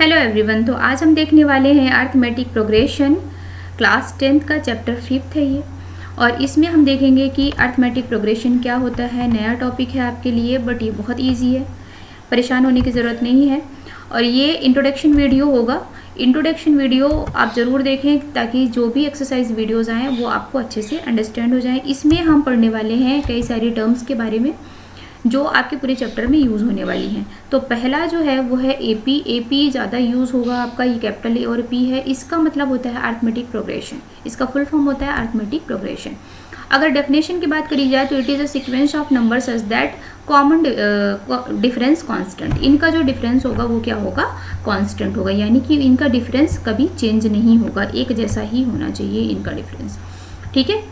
Hello everyone. तो आज हम देखने वाले हैं अर्थमेटिक प्रोग्रेशन, क्लास 10th का चैप्टर 5th है ये। और इसमें हम देखेंगे कि अर्थमेटिक प्रोग्रेशन क्या होता है। नया टॉपिक है आपके लिए, बट ये बहुत इजी है, परेशान होने की ज़रूरत नहीं है। और ये इंट्रोडक्शन वीडियो होगा। इंट्रोडक्शन वीडियो आप ज़रूर देखें ताकि जो भी एक्सरसाइज वीडियोज़ आएँ वो आपको अच्छे से अंडरस्टैंड हो जाए। इसमें हम पढ़ने वाले हैं कई सारी टर्म्स के बारे में जो आपके पूरे चैप्टर में यूज़ होने वाली हैं। तो पहला जो है वो है एपी। एपी ज़्यादा यूज़ होगा आपका, ये कैपिटल ए और पी है। इसका मतलब होता है अर्थमेटिक प्रोग्रेशन, इसका फुल फॉर्म होता है अर्थमेटिक प्रोग्रेशन। अगर डेफिनेशन की बात करी जाए तो it is a sequence of number such that common difference constant. इनका जो डिफरेंस होगा वो क्या होगा, कांस्टेंट होगा, यानी कि इनका डिफरेंस कभी चेंज नहीं होगा, एक जैसा ही होना चाहिए इनका डिफरेंस। ठीक है।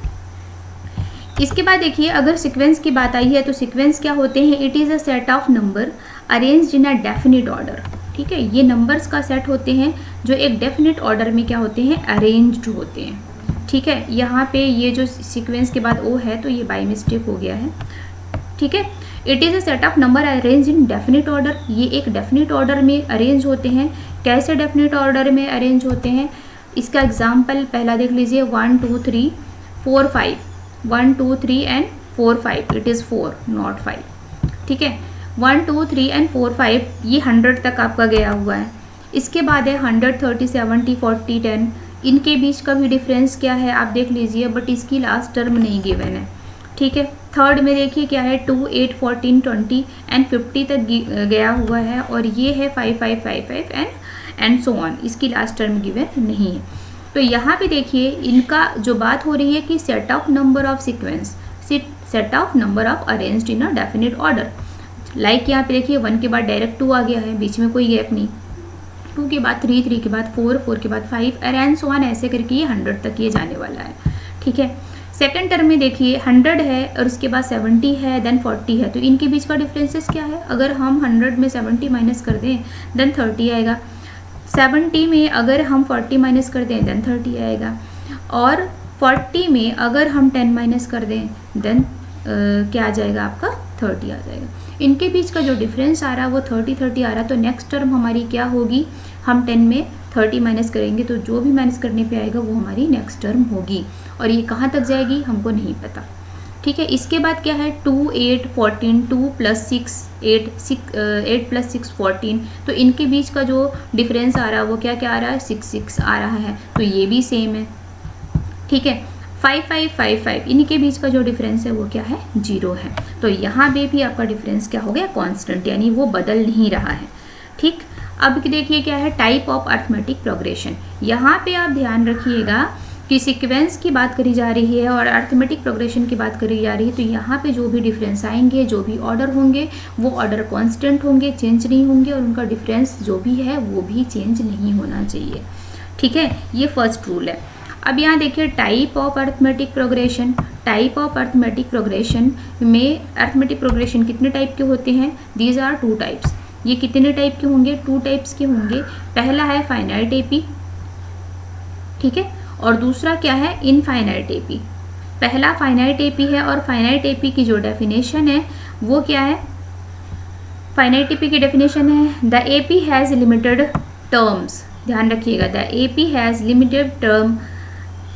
इसके बाद देखिए, अगर सीक्वेंस की बात आई है तो सीक्वेंस क्या होते हैं, it is a set of number arranged in a definite order. ठीक है, ये नंबर्स का सेट होते हैं जो एक डेफिनिट ऑर्डर में क्या होते हैं, अरेंज्ड होते हैं। ठीक है, यहाँ पे ये जो सीक्वेंस के बाद ओ है तो ये बाय मिस्टेक हो गया है। ठीक है, it is a set of number arrange in definite order. ये एक डेफिनिट ऑर्डर में अरेंज होते हैं। कैसे डेफिनिट ऑर्डर में अरेंज होते हैं, इसका एग्जाम्पल पहला देख लीजिए, 1 2 3 4 5, 1 2 3 एंड 4 5, इट इज़ 4 नॉट 5। ठीक है, 1 2 3 एंड 4 5 ये 100 तक आपका गया हुआ है। इसके बाद है 100 30 70 40 10। इनके बीच का भी डिफरेंस क्या है आप देख लीजिए, बट इसकी लास्ट टर्म नहीं गिवन है। ठीक है, थर्ड में देखिए क्या है, 2 8 14 20 एंड 50 तक गया हुआ है। और ये है 5 5 5 5 एंड सो ऑन, इसकी लास्ट टर्म गिवन नहीं है। तो यहाँ पे देखिए इनका जो बात हो रही है कि set of number of sequence, set of number of arranged in a definite order. Like यहाँ पे देखिए 1 के बाद डायरेक्ट 2 आ गया है, बीच में कोई गैप नहीं। 2 के बाद 3, 3 के बाद 4, 4 के बाद 5 एंड सो ऑन, ऐसे करके ये 100 तक ये जाने वाला है। ठीक है, सेकेंड टर्म में देखिए 100 है और उसके बाद 70 है, देन 40 है। तो इनके बीच का डिफरेंसेस क्या है, अगर हम 100 में 70 माइनस कर दें देन 30 आएगा। 70 में अगर हम 40 माइनस कर दें देन 30 आएगा। और 40 में अगर हम 10 माइनस कर दें देन क्या आ जाएगा आपका, 30 आ जाएगा। इनके बीच का जो डिफरेंस आ रहा है वो 30 30 आ रहा है। तो नेक्स्ट टर्म हमारी क्या होगी, हम 10 में 30 माइनस करेंगे तो जो भी माइनस करने पे आएगा वो हमारी नेक्स्ट टर्म होगी। और ये कहाँ तक जाएगी हमको नहीं पता। ठीक है, इसके बाद क्या है, 2 8 14, 2 + 6 8 8 + 6 14। तो इनके बीच का जो डिफरेंस आ रहा है वो क्या क्या आ रहा है, 6 6 आ रहा है। तो ये भी सेम है। ठीक है, 5 5 5 5, इनके बीच का जो डिफरेंस है वो क्या है, 0 है। तो यहाँ पे भी आपका डिफरेंस क्या हो गया, कांस्टेंट, यानी वो बदल नहीं रहा है। ठीक, अब देखिए क्या है, टाइप ऑफ अर्थमेटिक प्रोग्रेशन। यहाँ पे आप ध्यान रखिएगा कि सीक्वेंस की बात करी जा रही है और अर्थमेटिक प्रोग्रेशन की बात करी जा रही है। तो यहाँ पे जो भी डिफरेंस आएंगे, जो भी ऑर्डर होंगे वो ऑर्डर कांस्टेंट होंगे, चेंज नहीं होंगे, और उनका डिफरेंस जो भी है वो भी चेंज नहीं होना चाहिए। ठीक है, ये फर्स्ट रूल है। अब यहाँ देखिए type of arithmetic progression. Type of arithmetic progression में अर्थमेटिक प्रोग्रेशन कितने टाइप के होते हैं, दीज आर 2 टाइप्स। ये कितने टाइप के होंगे, 2 टाइप्स के होंगे। पहला है फाइनाइट एपी, ठीक है, और दूसरा क्या है, इनफाइनाइट एपी। पहला फाइनाइट एपी है और फाइनाइट एपी की जो डेफिनेशन है वो क्या है, फाइनाइट एपी की डेफिनेशन है, the AP has limited terms. ध्यान रखिएगा, the AP has limited term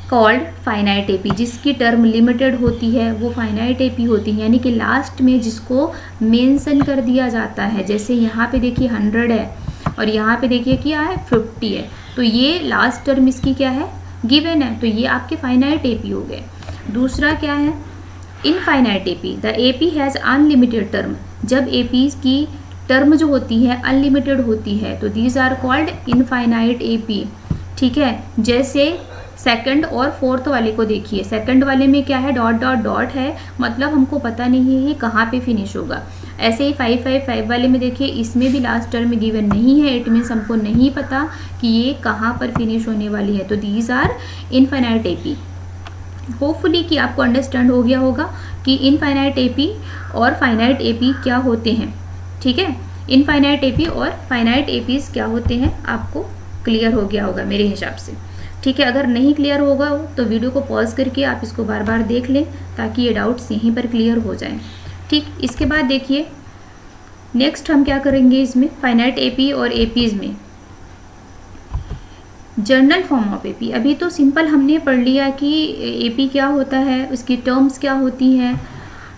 called finite AP. जिसकी टर्म लिमिटेड होती है वो फाइनाइट एपी होती है, यानी कि लास्ट में जिसको मेंशन कर दिया जाता है। जैसे यहाँ पे देखिए 100 है और यहाँ पे देखिए क्या है, 50 है। तो ये लास्ट टर्म इसकी क्या है, गिवन है, तो ये आपके फाइनाइट एपी हो गए। दूसरा क्या है, infinite AP. The AP has unlimited term. जब एपी की टर्म जो होती है अनलिमिटेड होती है तो these are called infinite AP. ठीक है, जैसे सेकंड और फोर्थ वाले को देखिए, सेकंड वाले में क्या है, डॉट डॉट डॉट है, मतलब हमको पता नहीं है ये कहाँ पे फिनिश होगा। ऐसे ही 5 5 5 वाले में देखिए, इसमें भी लास्ट टर्म गिवन नहीं है, इट मीन्स हमको नहीं पता कि ये कहाँ पर फिनिश होने वाली है। तो these are infinite AP. Hopefully कि आपको अंडरस्टैंड हो गया होगा कि इनफाइनाइट एपी और फाइनाइट एपी क्या होते हैं। ठीक है, इनफाइनाइट एपी और फाइनाइट एपीज क्या होते हैं आपको क्लियर हो गया होगा मेरे हिसाब से। ठीक है, अगर नहीं क्लियर होगा तो वीडियो को पॉज करके आप इसको बार बार देख लें ताकि ये डाउट्स यहीं पर क्लियर हो जाएं। ठीक, इसके बाद देखिए नेक्स्ट हम क्या करेंगे, इसमें फाइनाइट एपी और एपीज़ में जर्नल फॉर्म ऑफ एपी, अभी तो सिंपल हमने पढ़ लिया कि एपी क्या होता है, उसकी टर्म्स क्या होती हैं,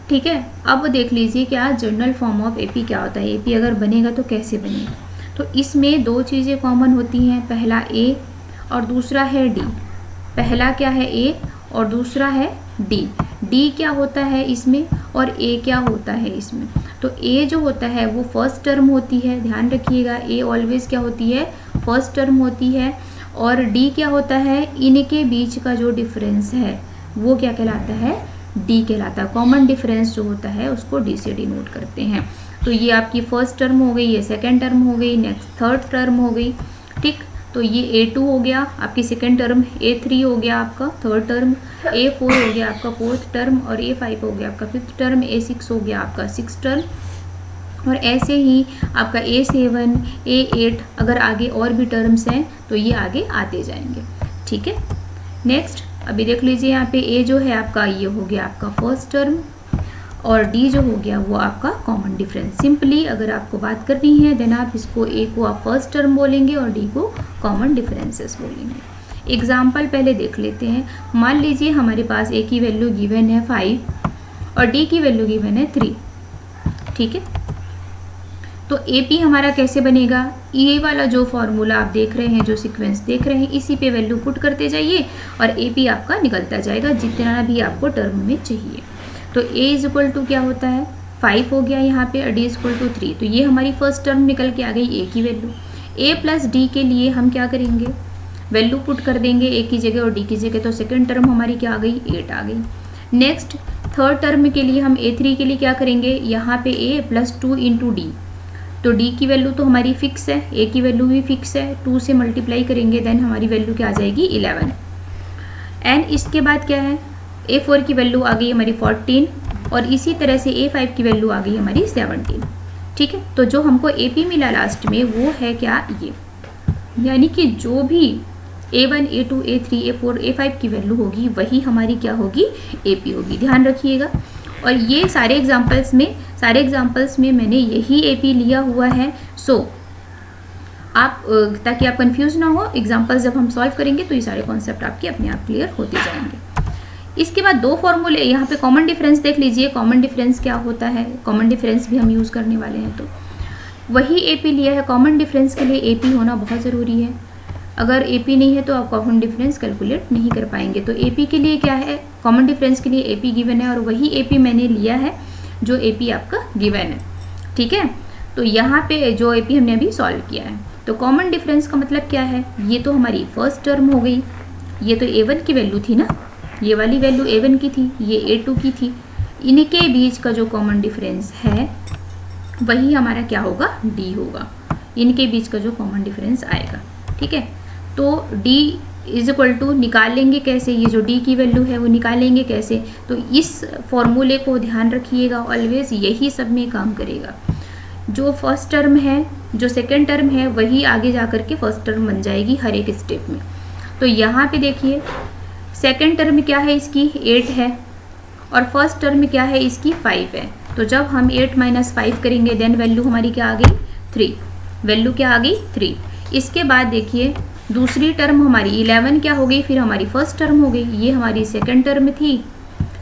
ठीक है। अब देख लीजिए क्या जर्नल फॉर्म ऑफ एपी क्या होता है, एपी अगर बनेगा तो कैसे बनेगा। तो इसमें दो चीज़ें कॉमन होती हैं, पहला ए और दूसरा है डी। पहला क्या है ए और दूसरा है डी। डी क्या होता है इसमें और ए क्या होता है इसमें। तो ए जो होता है वो फर्स्ट टर्म होती है, ध्यान रखिएगा, ए ऑलवेज क्या होती है, फर्स्ट टर्म होती है। और डी क्या होता है, इनके बीच का जो डिफरेंस है वो क्या कहलाता है, डी कहलाता है। कॉमन डिफरेंस जो होता है उसको डी से डिनोट करते हैं। तो ये आपकी फर्स्ट टर्म हो गई, ये सेकेंड टर्म हो गई, नेक्स्ट थर्ड टर्म हो गई, ठीक। तो ये A2 हो गया आपकी सेकेंड टर्म, A3 हो गया आपका थर्ड टर्म, A4 हो गया आपका फोर्थ टर्म और A5 हो गया आपका फिफ्थ टर्म, A6 हो गया आपका सिक्स टर्म। और ऐसे ही आपका A7, A8 अगर आगे और भी टर्म्स हैं तो ये आगे आते जाएंगे, ठीक है। नेक्स्ट अभी देख लीजिए यहाँ पे A जो है आपका ये हो गया आपका फर्स्ट टर्म और D जो हो गया वो आपका कॉमन डिफरेंस। सिंपली अगर आपको बात करनी है देन आप इसको A को आप फर्स्ट टर्म बोलेंगे और D को कॉमन डिफरेंसेस बोलेंगे। एग्जाम्पल पहले देख लेते हैं। मान लीजिए हमारे पास A की वैल्यू गिवन है 5 और D की वैल्यू गिवन है 3, ठीक है। तो AP हमारा कैसे बनेगा, ये वाला जो फॉर्मूला आप देख रहे हैं, जो सीक्वेंस देख रहे हैं, इसी पे वैल्यू पुट करते जाइए और AP आपका निकलता जाएगा जितना भी आपको टर्म में चाहिए। तो A इज इक्वल टू क्या होता है 5 हो गया यहाँ पे और D इज इक्वल टू 3। तो ये हमारी फर्स्ट टर्म निकल के आ गई A की वैल्यू। A प्लस D के लिए हम क्या करेंगे, वैल्यू पुट कर देंगे A की जगह और D की जगह। तो सेकेंड टर्म हमारी क्या आ गई, 8 आ गई। नेक्स्ट थर्ड टर्म के लिए हम A3 के लिए क्या करेंगे, यहाँ पे A प्लस 2 इंटू डी। तो D की वैल्यू तो हमारी फिक्स है, A की वैल्यू भी फिक्स है, 2 से मल्टीप्लाई करेंगे देन हमारी वैल्यू क्या आ जाएगी 11। एंड इसके बाद क्या है, A4 की वैल्यू आ गई हमारी 14 और इसी तरह से A5 की वैल्यू आ गई हमारी 17, ठीक है। तो जो हमको AP मिला लास्ट में वो है क्या, ये, यानी कि जो भी A1, A2, A3, A4, A5 की वैल्यू होगी वही हमारी क्या होगी, AP होगी। ध्यान रखिएगा। और ये सारे एग्जाम्पल्स में मैंने यही AP लिया हुआ है। सो आप ताकि आप कंफ्यूज ना हो, एग्जाम्पल्स जब हम सॉल्व करेंगे तो ये सारे कॉन्सेप्ट आपके अपने आप क्लियर होते जाएंगे। इसके बाद दो फॉर्मूले, यहाँ पे कॉमन डिफरेंस देख लीजिए। कॉमन डिफरेंस क्या होता है, कॉमन डिफरेंस भी हम यूज़ करने वाले हैं, तो वही AP लिया है। कॉमन डिफरेंस के लिए AP होना बहुत ज़रूरी है। अगर AP नहीं है तो आप कॉमन डिफरेंस कैलकुलेट नहीं कर पाएंगे। तो AP के लिए क्या है, कॉमन डिफरेंस के लिए AP गिवन है और वही AP मैंने लिया है जो AP आपका गिवन है, ठीक है। तो यहाँ पे जो AP हमने अभी सॉल्व किया है, तो कॉमन डिफरेंस का मतलब क्या है, ये तो हमारी फर्स्ट टर्म हो गई, ये तो A1 की वैल्यू थी ना, ये वाली वैल्यू A1 की थी, ये A2 की थी। इनके बीच का जो कॉमन डिफरेंस है वही हमारा क्या होगा, D होगा। इनके बीच का जो कॉमन डिफरेंस आएगा, ठीक है। तो D इज इक्वल टू निकालेंगे कैसे, ये जो D की वैल्यू है वो निकालेंगे कैसे, तो इस फॉर्मूले को ध्यान रखिएगा, ऑलवेज यही सब में काम करेगा। जो फर्स्ट टर्म है, जो सेकेंड टर्म है, वही आगे जा कर के फर्स्ट टर्म बन जाएगी हर एक स्टेप में। तो यहाँ पे देखिए सेकेंड टर्म क्या है, इसकी 8 है और फर्स्ट टर्म क्या है, इसकी 5 है। तो जब हम 8 माइनस 5 करेंगे देन वैल्यू हमारी क्या आ गई 3, वैल्यू क्या आ गई 3। इसके बाद देखिए दूसरी टर्म हमारी 11 क्या हो गई, फिर हमारी फर्स्ट टर्म हो गई। ये हमारी सेकेंड टर्म थी,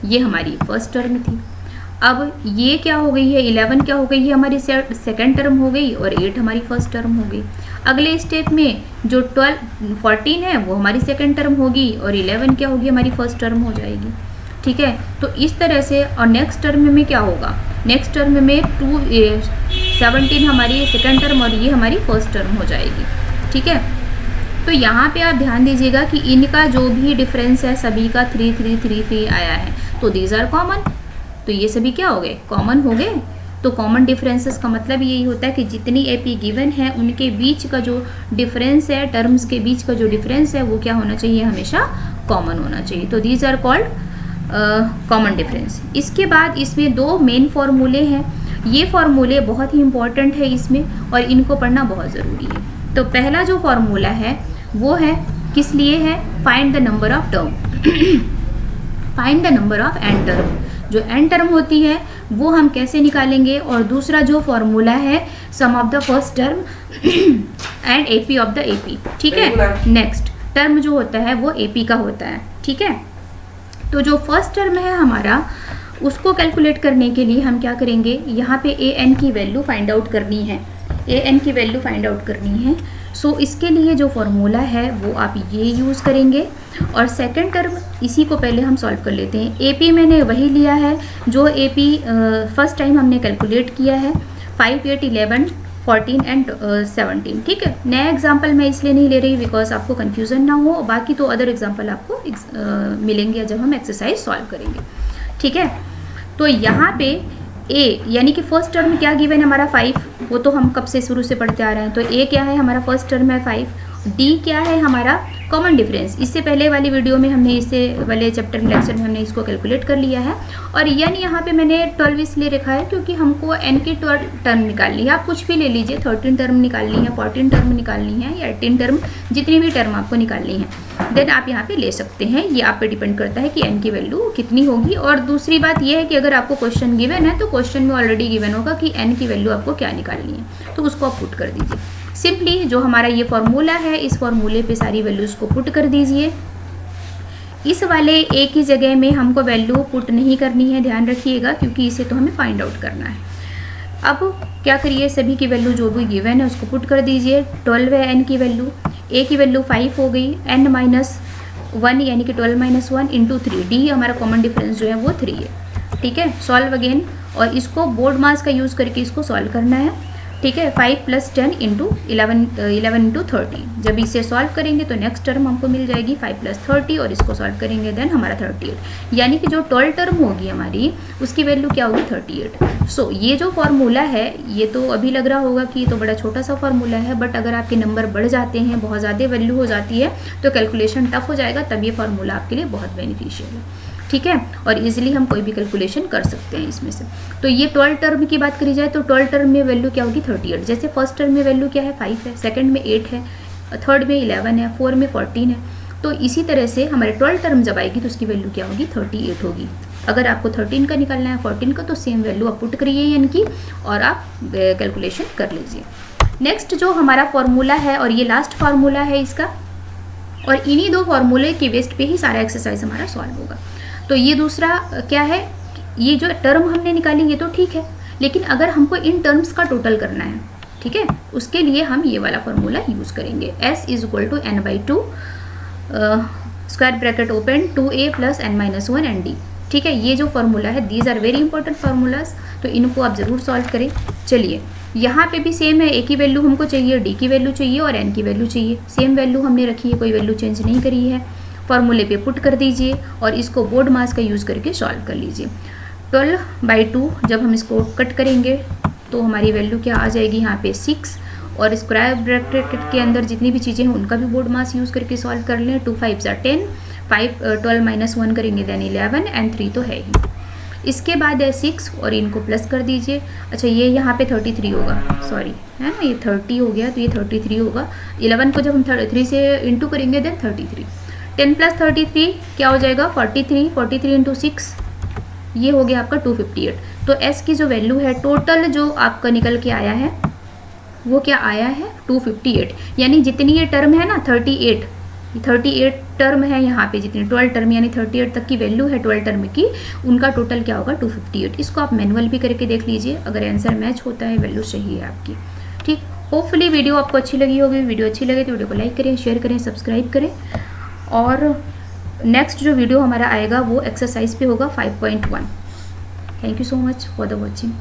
ये हमारी फर्स्ट टर्म थी। अब ये क्या हो गई है, 11 क्या हो गई है, हमारी सेकेंड टर्म हो गई और 8 हमारी फर्स्ट टर्म हो गई। अगले स्टेप में जो 14 है वो हमारी सेकेंड टर्म होगी और 11 क्या होगी, हमारी फर्स्ट टर्म हो जाएगी, ठीक है। तो इस तरह से, और नेक्स्ट टर्म में क्या होगा, नेक्स्ट टर्म में 17 हमारी सेकेंड टर्म और ये हमारी फर्स्ट टर्म हो जाएगी, ठीक है। तो यहाँ पे आप ध्यान दीजिएगा कि इनका जो भी डिफरेंस है सभी का 3 3 3 3 आया है, तो दीज आर कॉमन। तो ये सभी क्या हो गए, कॉमन हो गए। तो कॉमन डिफरेंसेस का मतलब यही होता है कि जितनी AP गिवन है उनके बीच का जो डिफरेंस है, टर्म्स के बीच का जो डिफरेंस है वो क्या होना चाहिए, हमेशा कॉमन होना चाहिए। तो these are called common difference. इसके बाद इसमें दो मेन फॉर्मूले हैं, ये फॉर्मूले बहुत ही इंपॉर्टेंट है इसमें और इनको पढ़ना बहुत ज़रूरी है। तो पहला जो फॉर्मूला है वो है किस लिए है, find the number of term, find the number of n term. जो एन टर्म होती है वो हम कैसे निकालेंगे, और दूसरा जो फॉर्मूला है sum of the first term and AP of the AP, ठीक है। नेक्स्ट टर्म जो होता है वो AP का होता है, ठीक है। तो जो फर्स्ट टर्म है हमारा, उसको कैलकुलेट करने के लिए हम क्या करेंगे, यहाँ पे AN की वैल्यू फाइंड आउट करनी है, AN की वैल्यू फाइंड आउट करनी है। सो इसके लिए जो फॉर्मूला है वो आप ये यूज़ करेंगे। और सेकंड टर्म इसी को पहले हम सॉल्व कर लेते हैं। AP मैंने वही लिया है जो AP फर्स्ट टाइम हमने कैलकुलेट किया है, 5, 8, 11, 14 एंड 17, ठीक है। नया एग्जाम्पल मैं इसलिए नहीं ले रही बिकॉज आपको कन्फ्यूज़न ना हो, बाकी तो अदर एग्जाम्पल आपको मिलेंगे जब हम एक्सरसाइज सॉल्व करेंगे, ठीक है। तो यहाँ पे A यानी कि फर्स्ट टर्म में क्या गिवन है हमारा 5, वो तो हम कब से शुरू से पढ़ते आ रहे हैं। तो A क्या है हमारा, फर्स्ट टर्म है 5, D क्या है हमारा, कॉमन डिफरेंस। इससे पहले वाली वीडियो में हमने, इससे वाले चैप्टर में, लेक्चर में हमने इसको कैलकुलेट कर लिया है। और N यहाँ पे मैंने 12 इसलिए रखा है क्योंकि हमको N की टर्म निकालनी है। आप कुछ भी ले लीजिए, 13 टर्म निकालनी है, 14 टर्म निकालनी है, या 18 टर्म, जितनी भी टर्म आपको निकालनी है देन आप यहाँ पे ले सकते हैं। ये आप पे डिपेंड करता है कि N की वैल्यू कितनी होगी। और दूसरी बात ये है कि अगर आपको क्वेश्चन गिवन है तो क्वेश्चन में ऑलरेडी गिवन होगा कि N की वैल्यू आपको क्या निकालनी है, तो उसको आप पुट कर दीजिए। सिंपली जो हमारा ये फॉर्मूला है, इस फॉर्मूले पे सारी वैल्यूज़ को पुट कर दीजिए। इस वाले A की जगह में हमको वैल्यू पुट नहीं करनी है, ध्यान रखिएगा, क्योंकि इसे तो हमें फाइंड आउट करना है। अब क्या करिए, सभी की वैल्यू जो भी गिवन है उसको पुट कर दीजिए। 12 है N की वैल्यू, A की वैल्यू 5 हो गई, N माइनस 1 यानी कि 12 माइनस 1 इंटू 3, D हमारा कॉमन डिफरेंस जो है वो 3 है, ठीक है। सॉल्व अगेन, और इसको बोर्ड मास का यूज़ करके इसको सॉल्व करना है, ठीक है। 5 + 10 इंटू 11 इंटू 30। जब इसे सॉल्व करेंगे तो नेक्स्ट टर्म हमको मिल जाएगी 5 + 30, और इसको सॉल्व करेंगे देन हमारा 38, यानी कि जो 12 टर्म होगी हमारी उसकी वैल्यू क्या होगी 38। सो ये जो फॉर्मूला है, ये तो अभी लग रहा होगा कि ये तो बड़ा छोटा सा फॉर्मूला है, बट अगर आपके नंबर बढ़ जाते हैं, बहुत ज़्यादा वैल्यू हो जाती है, तो कैलकुलेशन टफ हो जाएगा, तब ये फॉर्मूला आपके लिए बहुत बेनिफिशियल है, ठीक है। और इजीली हम कोई भी कैलकुलेशन कर सकते हैं इसमें से। तो ये 12 टर्म की बात करी जाए तो 12 टर्म में वैल्यू क्या होगी 38। जैसे फर्स्ट टर्म में वैल्यू क्या है 5 है, सेकंड में 8 है, थर्ड में 11 है, 4 में 14 है। तो इसी तरह से हमारे 12 टर्म जब आएगी तो उसकी वैल्यू क्या होगी 38 होगी। अगर आपको 13 का निकालना है, 14 का, तो सेम वैल्यू आप पुट करिए यानी कि, और आप कैलकुलेशन कर लीजिए। नेक्स्ट जो हमारा फॉर्मूला है, और ये लास्ट फार्मूला है इसका, और इन्हीं दो फार्मूले के बेस्ड पे ही सारा एक्सरसाइज हमारा सॉल्व होगा। तो ये दूसरा क्या है, ये जो टर्म हमने निकाली ये तो ठीक है, लेकिन अगर हमको इन टर्म्स का टोटल करना है, ठीक है, उसके लिए हम ये वाला फॉर्मूला यूज़ करेंगे। S = n/2 square bracket open 2a + n-1 ND, ठीक है। ये जो फॉर्मूला है, these are very important formulas, तो इनको आप ज़रूर सॉल्व करें। चलिए, यहाँ पे भी सेम है, A की वैल्यू हमको चाहिए, D की वैल्यू चाहिए और N की वैल्यू चाहिए। सेम वैल्यू हमने रखी है, कोई वैल्यू चेंज नहीं करी है। फॉर्मूले पे पुट कर दीजिए और इसको बोर्ड मास का यूज़ करके सॉल्व कर लीजिए। 12/2 जब हम इसको कट करेंगे तो हमारी वैल्यू क्या आ जाएगी यहाँ पे 6, और स्क्वायर ब्रैकेट के अंदर जितनी भी चीज़ें हैं उनका भी बोर्ड मास यूज़ करके सॉल्व कर लें। 2 5 = 10, 12 - 1 करेंगे देन 11 एंड 3 तो है ही। इसके बाद है 6 और इनको प्लस कर दीजिए। अच्छा, ये यहाँ पे 33 होगा, सॉरी है ना, ये 30 हो गया तो ये 33 होगा। 11 को जब हम 3 से इंटू करेंगे देन 33। 10 + 33 क्या हो जाएगा 43, 43 इंटू 6 ये हो गया आपका 258। तो S की जो वैल्यू है टोटल जो आपका निकल के आया है वो क्या आया है 258, यानी जितनी ये टर्म है ना 38 टर्म है यहाँ पे, जितनी 12 टर्म यानी 38 तक की वैल्यू है 12 टर्म की, उनका टोटल क्या होगा 258। इसको आप मैनुअल भी करके देख लीजिए, अगर आंसर मैच होता है, वैल्यू सही है आपकी, ठीक। होपफुली वीडियो आपको अच्छी लगी होगी। वीडियो अच्छी लगे तो वीडियो को लाइक करें, शेयर करें, सब्सक्राइब करें। और नेक्स्ट जो वीडियो हमारा आएगा वो एक्सरसाइज पे होगा 5.1। Thank you so much for the watching.